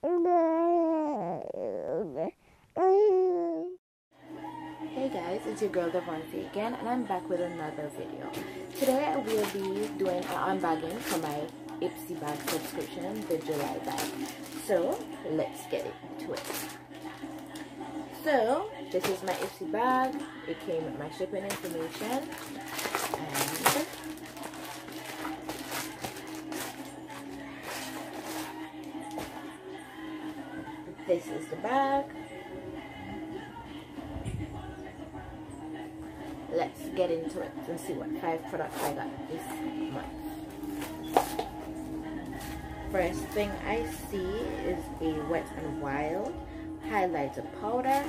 Hey guys, it's your girl Devontae again, and I'm back with another video. Today I will be doing an unbagging for my Ipsy bag subscription, the July bag. So let's get into it. So this is my Ipsy bag. It came with my shipping information, and this is the bag. Let's get into it and see what 5 products I got this month. First thing I see is a Wet n Wild highlighter powder.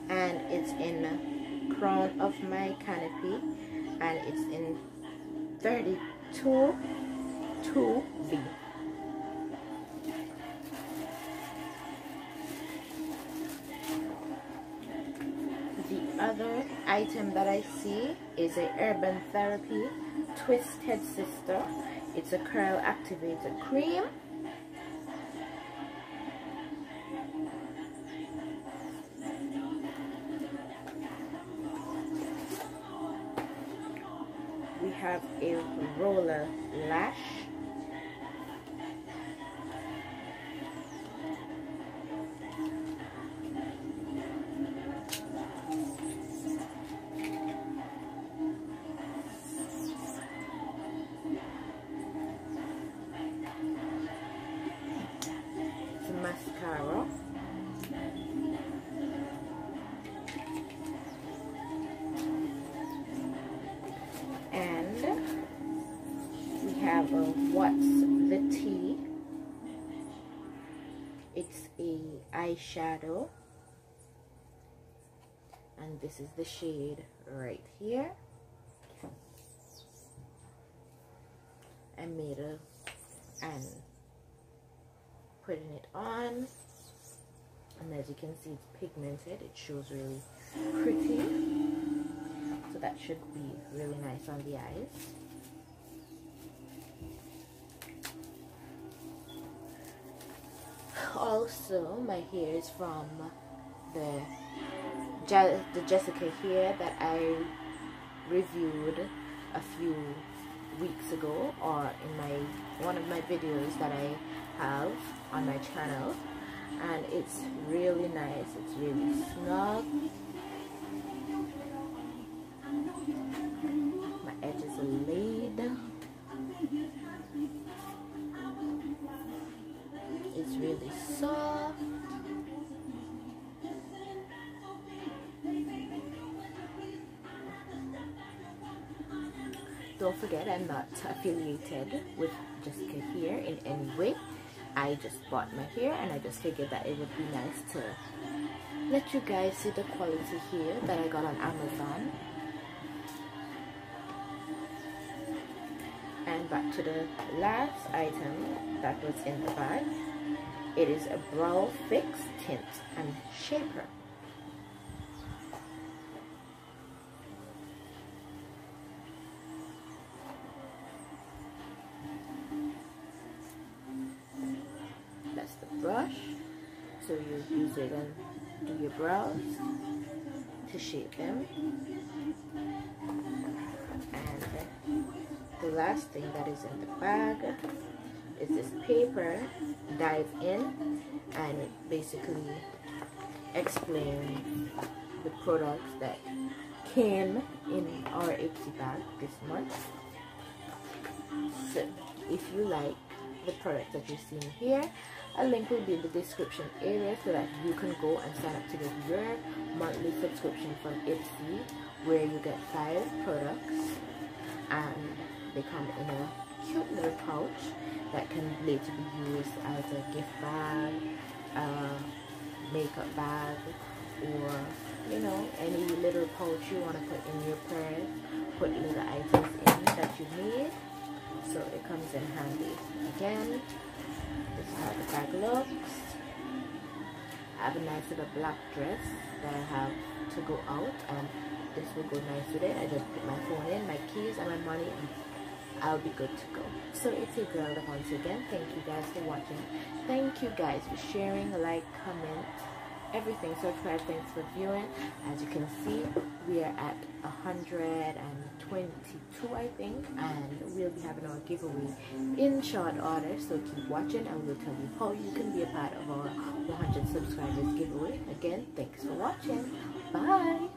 And it's in Crown of My Canopy, and it's in 32 2B. The other item that I see is a Urban Therapy Twisted Sister. It's a curl activator cream. We have a roller lash. It's a mascara. Have a What's the Tea. It's a eyeshadow, and this is the shade right here. I made a and putting it on, and as you can see, it's pigmented. It shows really pretty, so that should be really nice on the eyes. Also, my hair is from the Jessica hair that I reviewed a few weeks ago, or in one of my videos that I have on my channel, and it's really nice. It's really snug. My edges are laid. It's really soft. Don't forget, I'm not affiliated with Jessica Hair in any way. I just bought my hair, and I just figured that it would be nice to let you guys see the quality here that I got on Amazon. And back to the last item that was in the bag. It is a Brow Fix Tint and Shaper. That's the brush. So you use it and do your brows to shape them. And the last thing that is in the bag is this paper, Dive In, and it basically explains the products that came in our Ipsy bag this month. So if you like the products that you're seeing here, a link will be in the description area so that you can go and sign up to get your monthly subscription from Ipsy, where you get 5 products, and they come in a cute little pouch that can later be used as a gift bag, makeup bag, or you know, any little pouch you want to put in your purse. Put little items in that you need, so it comes in handy. Again, is how the bag looks. I have a nice little black dress that I have to go out, and this will go nice with it. I just put my phone in, my keys, and my money, and I'll be good to go. So it's your girl once again. Thank you guys for watching. Thank you guys for sharing, like, comment, everything. Subscribe. Thanks for viewing. As you can see, we are at 122, I think, and we'll be having our giveaway in short order. So keep watching, and we'll tell you how you can be a part of our 100 subscribers giveaway. Again, thanks for watching. Bye.